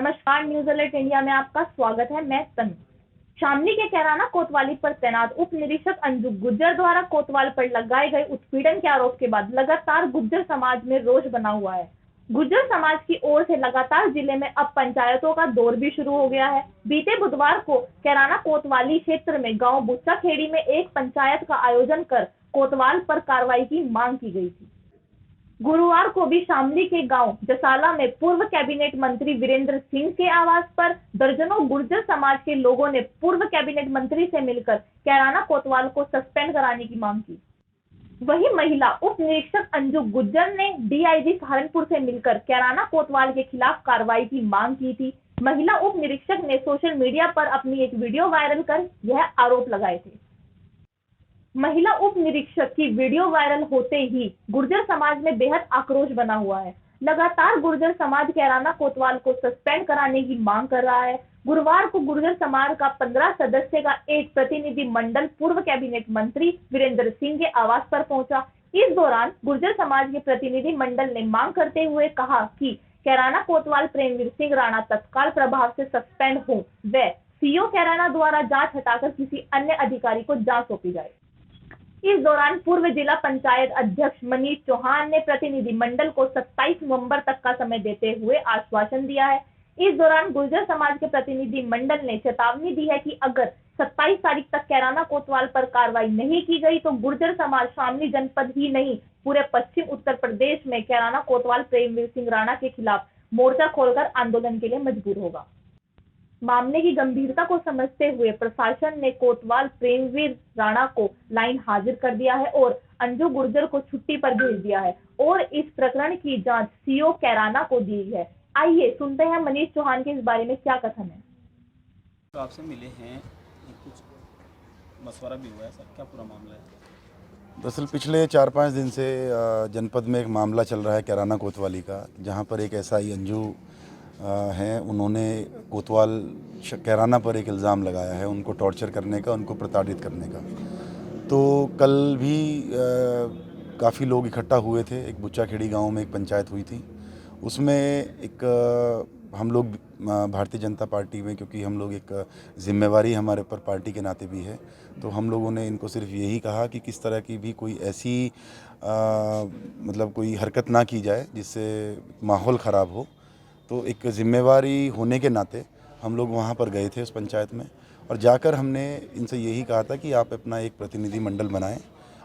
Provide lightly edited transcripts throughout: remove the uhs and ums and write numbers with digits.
नमस्कार, news alert India में आपका स्वागत है। मैं तनु। शामली के कैराना कोतवाली पर तैनात उप निरीक्षक अंजू गुर्जर द्वारा कोतवाल पर लगाए गए उत्पीड़न के आरोप के बाद लगातार गुर्जर समाज में रोष बना हुआ है। गुर्जर समाज की ओर से लगातार जिले में अब पंचायतों का दौर भी शुरू हो गया है। बीते बुधवार को कैराना कोतवाली क्षेत्र में गांव बुच्चा खेड़ी में एक पंचायत का आयोजन कर कोतवाल पर कार्रवाई की मांग की गई थी। गुरुवार को भी शामली के गांव जसाला में पूर्व कैबिनेट मंत्री वीरेंद्र सिंह के आवास पर दर्जनों गुर्जर समाज के लोगों ने पूर्व कैबिनेट मंत्री से मिलकर कैराना कोतवाल को सस्पेंड कराने की मांग की। वही महिला उप निरीक्षक अंजू गुर्जर ने डीआईजी सहारनपुर से मिलकर कैराना कोतवाल के खिलाफ कार्रवाई की मांग की थी। महिला उप निरीक्षक ने सोशल मीडिया पर अपनी एक वीडियो वायरल कर यह आरोप लगाए थे। महिला उप निरीक्षक की वीडियो वायरल होते ही गुर्जर समाज में बेहद आक्रोश बना हुआ है। लगातार गुर्जर समाज कैराना कोतवाल को सस्पेंड कराने की मांग कर रहा है। गुरुवार को गुर्जर समाज का 15 सदस्य का एक प्रतिनिधि मंडल पूर्व कैबिनेट मंत्री वीरेंद्र सिंह के आवास पर पहुंचा। इस दौरान गुर्जर समाज के प्रतिनिधि मंडल ने मांग करते हुए कहा कि कैराना कोतवाल प्रेमवीर सिंह राणा तत्काल प्रभाव से सस्पेंड हो व सीओ कैराना द्वारा जांच हटाकर किसी अन्य अधिकारी को जांच सौंपी जाए। इस दौरान पूर्व जिला पंचायत अध्यक्ष मनीष चौहान ने प्रतिनिधि मंडल को 27 नवंबर तक का समय देते हुए आश्वासन दिया है। इस दौरान गुर्जर समाज के प्रतिनिधि मंडल ने चेतावनी दी है कि अगर 27 तारीख तक कैराना कोतवाल पर कार्रवाई नहीं की गई तो गुर्जर समाज शामली जनपद ही नहीं पूरे पश्चिम उत्तर प्रदेश में कैराना कोतवाल प्रेमवीर सिंह राणा के खिलाफ मोर्चा खोलकर आंदोलन के लिए मजबूर होगा। मामले की गंभीरता को समझते हुए प्रशासन ने कोतवाल प्रेमवीर राणा को लाइन हाजिर कर दिया है और अंजू गुर्जर को छुट्टी पर भेज दिया है और इस प्रकरण की जांच सीओ कैराना को दी है। आइए सुनते हैं मनीष चौहान के इस बारे में क्या कथन है। तो आपसे मिले हैं, कुछ मशवरा भी हुआ है सर, क्या पूरा मामला है? दरअसल पिछले 4-5 दिन से जनपद में एक मामला चल रहा है कैराना कोतवाली का, जहां पर एक एसआई अंजू हैं, उन्होंने कोतवाल कैराना पर एक इल्ज़ाम लगाया है उनको टॉर्चर करने का, उनको प्रताड़ित करने का। तो कल भी काफ़ी लोग इकट्ठा हुए थे। एक बुच्चा खेड़ी गाँव में एक पंचायत हुई थी, उसमें एक हम लोग भारतीय जनता पार्टी में, क्योंकि हम लोग एक जिम्मेवारी हमारे ऊपर पार्टी के नाते भी है, तो हम लोगों ने इनको सिर्फ यही कहा कि किस तरह की भी कोई ऐसी मतलब कोई हरकत ना की जाए जिससे माहौल ख़राब हो। तो एक जिम्मेवारी होने के नाते हम लोग वहाँ पर गए थे उस पंचायत में, और जाकर हमने इनसे यही कहा था कि आप अपना एक प्रतिनिधि मंडल बनाएं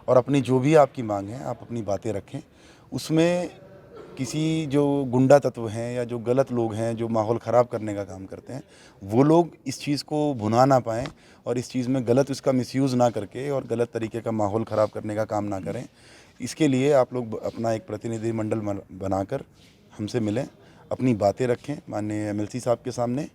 और अपनी जो भी आपकी मांग है आप अपनी बातें रखें। उसमें किसी जो गुंडा तत्व हैं या जो गलत लोग हैं जो माहौल ख़राब करने का काम करते हैं, वो लोग इस चीज़ को भुना ना पाएँ और इस चीज़ में गलत इसका मिसयूज़ ना करके और गलत तरीके का माहौल ख़राब करने का काम ना करें। इसके लिए आप लोग अपना एक प्रतिनिधि मंडल बनाकर हमसे मिलें, अपनी बातें रखें माननीय एमएलसी साहब के सामने,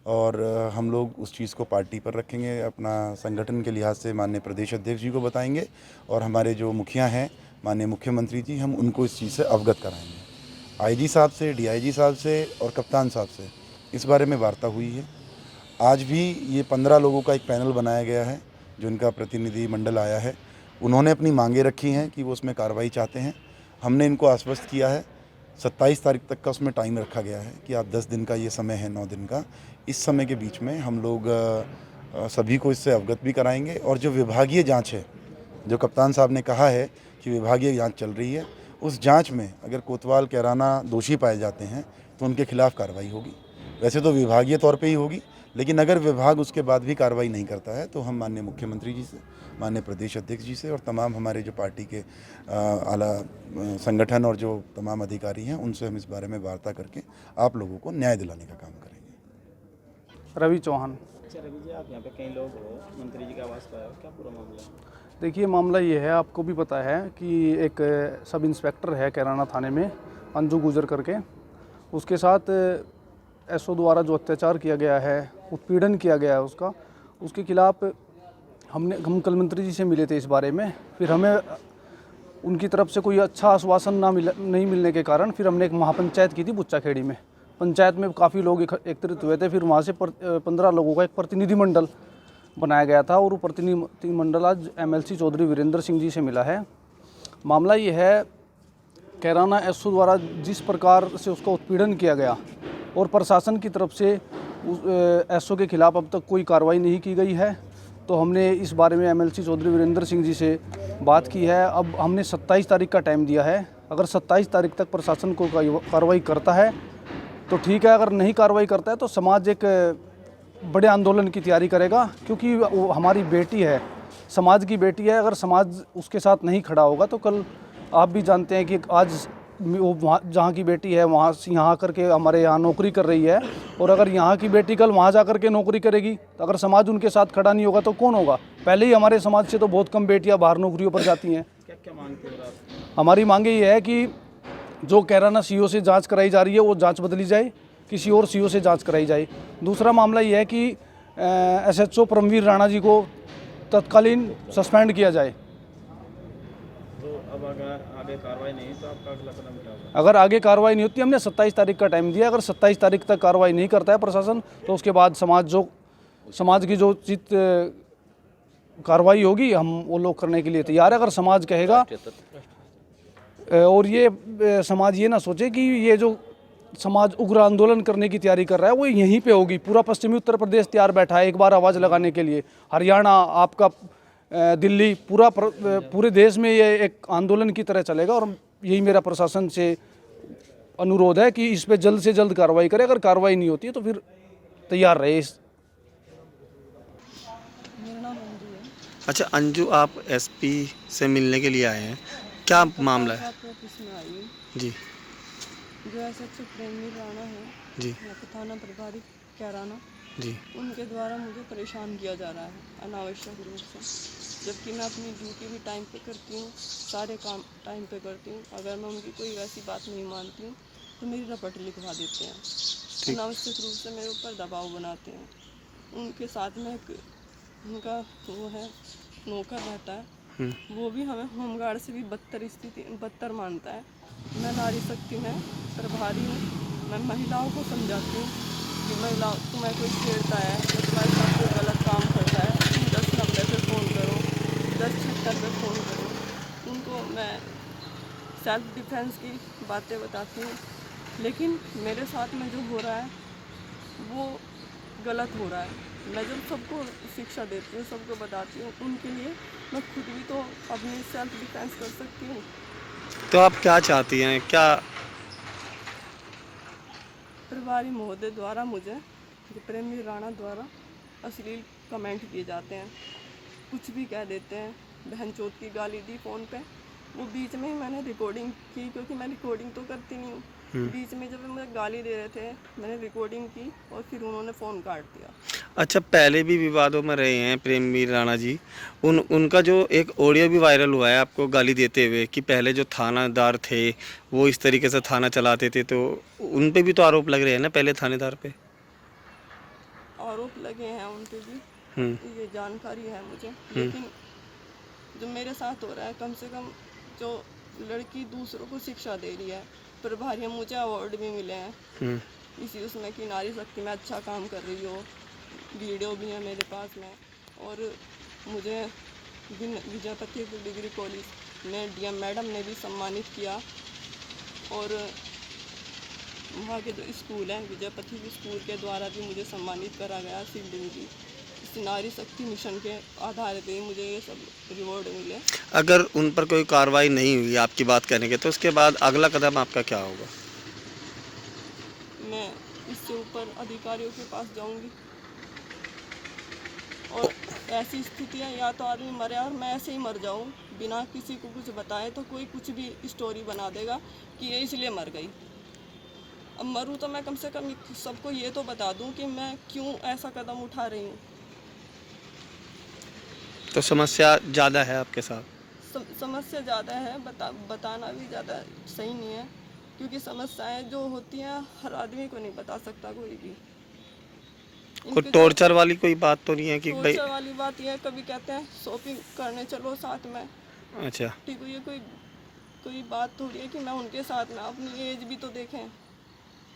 और हम लोग उस चीज़ को पार्टी पर रखेंगे। अपना संगठन के लिहाज से माननीय प्रदेश अध्यक्ष जी को बताएंगे और हमारे जो मुखिया हैं माननीय मुख्यमंत्री जी, हम उनको इस चीज़ से अवगत कराएंगे। आईजी साहब से, डीआईजी साहब से और कप्तान साहब से इस बारे में वार्ता हुई है। आज भी ये 15 लोगों का एक पैनल बनाया गया है जो इनका प्रतिनिधि मंडल आया है। उन्होंने अपनी मांगें रखी हैं कि वो उसमें कार्रवाई चाहते हैं। हमने इनको आश्वस्त किया है, 27 तारीख तक का उसमें टाइम रखा गया है कि आप 10 दिन का ये समय है, 9 दिन का, इस समय के बीच में हम लोग सभी को इससे अवगत भी कराएंगे। और जो विभागीय जांच है, जो कप्तान साहब ने कहा है कि विभागीय जांच चल रही है, उस जांच में अगर कोतवाल कैराना दोषी पाए जाते हैं तो उनके खिलाफ कार्रवाई होगी। वैसे तो विभागीय तौर पे ही होगी, लेकिन अगर विभाग उसके बाद भी कार्रवाई नहीं करता है तो हम माननीय मुख्यमंत्री जी से, माननीय प्रदेश अध्यक्ष जी से और तमाम हमारे जो पार्टी के आला संगठन और जो तमाम अधिकारी हैं उनसे हम इस बारे में वार्ता करके आप लोगों को न्याय दिलाने का काम करेंगे। रवि चौहान। अच्छा रवि जी, आप यहाँ पे कई लोग हो, मंत्री जी का आवास पर, क्या पूरा मामला है? देखिए, मामला ये है, आपको भी पता है कि एक सब इंस्पेक्टर है कैराना थाने में, अंजू गुर्जर करके, उसके साथ एसओ द्वारा जो अत्याचार किया गया है, उत्पीड़न किया गया है उसके खिलाफ हम कल मंत्री जी से मिले थे इस बारे में। फिर हमें उनकी तरफ से कोई अच्छा आश्वासन नहीं मिलने के कारण फिर हमने एक महापंचायत की थी बुच्चा खेड़ी में। पंचायत में काफ़ी लोग एकत्रित हुए थे। फिर वहाँ से 15 लोगों का एक प्रतिनिधि मंडल बनाया गया था और वो प्रतिनिधि मंडल आज एमएलसी चौधरी वीरेंद्र सिंह जी से मिला है। मामला ये है, कैराना एसओ द्वारा जिस प्रकार से उसका उत्पीड़न किया गया और प्रशासन की तरफ से एसओ के खिलाफ अब तक कोई कार्रवाई नहीं की गई है। तो हमने इस बारे में एमएलसी चौधरी वीरेंद्र सिंह जी से बात की है। अब हमने 27 तारीख का टाइम दिया है। अगर 27 तारीख तक प्रशासन को कार्रवाई करता है तो ठीक है, अगर नहीं कार्रवाई करता है तो समाज एक बड़े आंदोलन की तैयारी करेगा, क्योंकि वो हमारी बेटी है, समाज की बेटी है। अगर समाज उसके साथ नहीं खड़ा होगा तो कल आप भी जानते हैं कि आज वो वहाँ जहाँ की बेटी है वहाँ से यहाँ आकर के हमारे यहाँ नौकरी कर रही है, और अगर यहाँ की बेटी कल वहाँ जा कर के नौकरी करेगी तो अगर समाज उनके साथ खड़ा नहीं होगा तो कौन होगा। पहले ही हमारे समाज से तो बहुत कम बेटियाँ बाहर नौकरियों पर जाती हैं। क्या क्या मांगते हो आप? हमारी मांगे ये है कि जो कैराना सीओ से जांच कराई जा रही है वो जांच बदली जाए, किसी और सीओ से जांच कराई जाए। दूसरा मामला ये है कि एसएचओ परमवीर राणा जी को तत्कालीन सस्पेंड किया जाए। तो अब अगर आगे कार्रवाई नहीं तो आपका अगला कदम क्या होगा? अगर आगे कार्रवाई नहीं होती, हमने 27 तारीख का टाइम दिया, अगर 27 तारीख तक कार्रवाई नहीं करता है प्रशासन तो उसके बाद समाज की जो उचित कार्रवाई होगी हम वो लोग करने के लिए तैयार है। अगर समाज कहेगा, और ये समाज ये ना सोचे कि ये जो समाज उग्र आंदोलन करने की तैयारी कर रहा है वो यहीं पे होगी। पूरा पश्चिमी उत्तर प्रदेश तैयार बैठा है एक बार आवाज़ लगाने के लिए, हरियाणा, आपका दिल्ली, पूरे देश में ये एक आंदोलन की तरह चलेगा। और यही मेरा प्रशासन से अनुरोध है कि इस पे जल्द से जल्द कार्रवाई करे। अगर कार्रवाई नहीं होती है तो फिर तैयार रहे। मेरा नाम अंजू है। अच्छा अंजू, आप एसपी से मिलने के लिए आए हैं, क्या मामला है? आपके ऑफिस में आई हूँ। जी जो एसएचओ प्रेमी राणा है, जी यहाँ पे थाना प्रभारी कैराना, जी उनके द्वारा मुझे परेशान किया जा रहा है अनावश्यक रूप से। जबकि मैं अपनी ड्यूटी भी टाइम पे करती हूँ, सारे काम टाइम पे करती हूँ। अगर मैं उनकी कोई वैसी बात नहीं मानती हूँ तो मेरी रपट लिखवा देते हैं। अनावश्यक रूप से मेरे ऊपर दबाव बनाते हैं। उनके साथ में एक उनका वो है नौकर रहता है, वो भी हमें होमगार्ड से भी बदतर मानता है। मैं नारी शक्ति में प्रभारी हूँ। मैं महिलाओं को समझाती हूँ कि महिलाओं, तुम्हें कोई छेड़ता है या तुम्हारे साथ कोई गलत काम करता है, तुम 1090 पे फ़ोन करो, 1076 पे फ़ोन करो। उनको मैं सेल्फ डिफेंस की बातें बताती हूँ, लेकिन मेरे साथ में जो हो रहा है वो गलत हो रहा है। मैं जब सबको शिक्षा देती हूँ, सबको बताती हूँ, उनके लिए मैं खुद भी तो अपनी सेल्फ डिफेंस कर सकती हूँ। तो आप क्या चाहती हैं? क्या प्रभारी महोदय द्वारा मुझे प्रेमी राणा द्वारा अश्लील कमेंट किए जाते हैं, कुछ भी कह देते हैं। बहन चोद की गाली दी फ़ोन पे, वो बीच में ही मैंने रिकॉर्डिंग की, क्योंकि मैं रिकॉर्डिंग तो करती नहीं हूँ। बीच में जब मुझे गाली दे रहे थे मैंने रिकॉर्डिंग की और फिर उन्होंने फ़ोन काट दिया। अच्छा, पहले भी विवादों में रहे हैं प्रेमवीर राणा जी, उनका जो एक ऑडियो भी वायरल हुआ है आपको गाली देते हुए कि पहले जो थानादार थे वो इस तरीके से थाना चलाते थे, तो उन पे भी तो आरोप लग रहे हैं ना पहले थानेदार पे? आरोप लगे हैं उन पे भी, ये जानकारी है मुझे। लेकिन जो मेरे साथ हो रहा है, कम से कम जो लड़की दूसरों को शिक्षा दे रही है, प्रभारी मुझे अवार्ड भी मिले हैं इसी उसमें कि नारी शक्ति में अच्छा काम कर रही हो, वीडियो भी है मेरे पास में। और मुझे विजयपति डिग्री कॉलेज में डीएम मैडम ने भी सम्मानित किया, और वहाँ के जो स्कूल है विजयपति स्कूल के द्वारा भी मुझे सम्मानित करा गया शील्ड मिली। इस नारी शक्ति मिशन के आधार पे मुझे ये सब रिवॉर्ड मिले। अगर उन पर कोई कार्रवाई नहीं हुई आपकी बात करने के, तो उसके बाद अगला कदम आपका क्या होगा? मैं इससे ऊपर अधिकारियों के पास जाऊंगी, और ऐसी स्थिति है या तो आदमी मरे और मैं ऐसे ही मर जाऊं बिना किसी को कुछ बताए, तो कोई कुछ भी स्टोरी बना देगा कि ये इसलिए मर गई। अब मरूं तो मैं कम से कम सबको ये तो बता दूं कि मैं क्यों ऐसा कदम उठा रही हूँ। तो समस्या ज़्यादा है आपके साथ? समस्या ज़्यादा है, बताना भी ज़्यादा सही नहीं है, क्योंकि समस्याएं जो होती हैं हर आदमी को नहीं बता सकता कोई भी। कोई टॉर्चर वाली कोई बात तो नहीं है कि भाई? टॉर्चर वाली बात यह है, कभी कहते हैं शॉपिंग करने चलो साथ में। अच्छा, ठीक है, ये कोई बात थोड़ी है कि मैं उनके साथ में, अपनी एज भी तो देखें।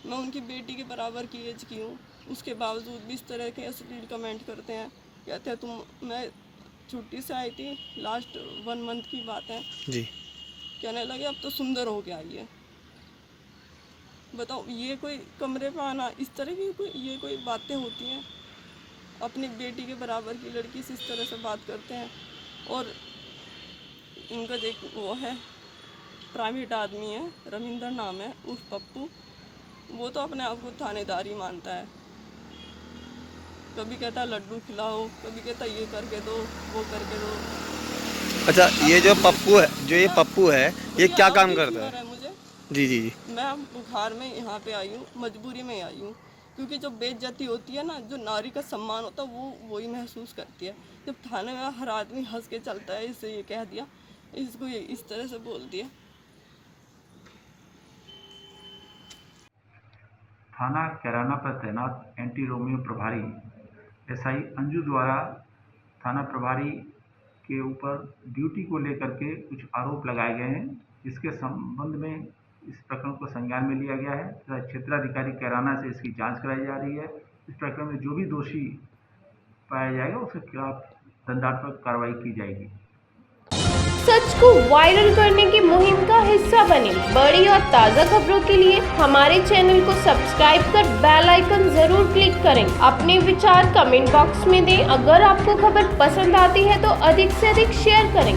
मैं उनकी बेटी के बराबर की एज की हूँ, उसके बावजूद भी इस तरह के अश्लील कमेंट करते हैं। कहते हैं मैं छुट्टी से आई थी, लास्ट 1 मंथ की बात है जी, कहने लगे अब तो सुंदर हो के आई है। बताओ, ये कोई कमरे पे आना, इस तरह की कोई बातें होती हैं? अपनी बेटी के बराबर की लड़की से इस तरह से बात करते हैं। और इनका एक वो है, प्राइवेट आदमी है, रविंदर नाम है, उर्फ पप्पू। वो तो अपने आप को थानेदार ही मानता है। कभी कहता लड्डू खिलाओ, कभी कहता ये करके दो, वो करके दो। अच्छा, ये जो पप्पू है ये क्या काम करता है? मुझे जी जी जी। मैं बुखार में यहाँ पे आई हूँ, मजबूरी में आई हूँ, क्योंकि जो बेइज्जती होती है ना, जो नारी का सम्मान होता है, वो वही महसूस करती है। जब थाने में हर आदमी हंस के चलता है, इससे ये कह दिया, इसको ये इस तरह से बोल दिया। थाना कैराना पर तैनात एंटी रोमियो प्रभारी एसआई अंजू द्वारा थाना प्रभारी के ऊपर ड्यूटी को लेकर के कुछ आरोप लगाए गए हैं, जिसके संबंध में इस प्रकरण को संज्ञान में लिया गया है तथा क्षेत्राधिकारी कैराना से इसकी जांच कराई जा रही है। इस प्रकरण में जो भी दोषी पाया जाएगा उसके खिलाफ दंडात्मक कार्रवाई की जाएगी। सच को वायरल करने की मुहिम का हिस्सा बने। बड़ी और ताज़ा खबरों के लिए हमारे चैनल को सब्सक्राइब कर बेल आइकन जरूर क्लिक करें। अपने विचार कमेंट बॉक्स में दें। अगर आपको खबर पसंद आती है तो अधिक से अधिक शेयर करें।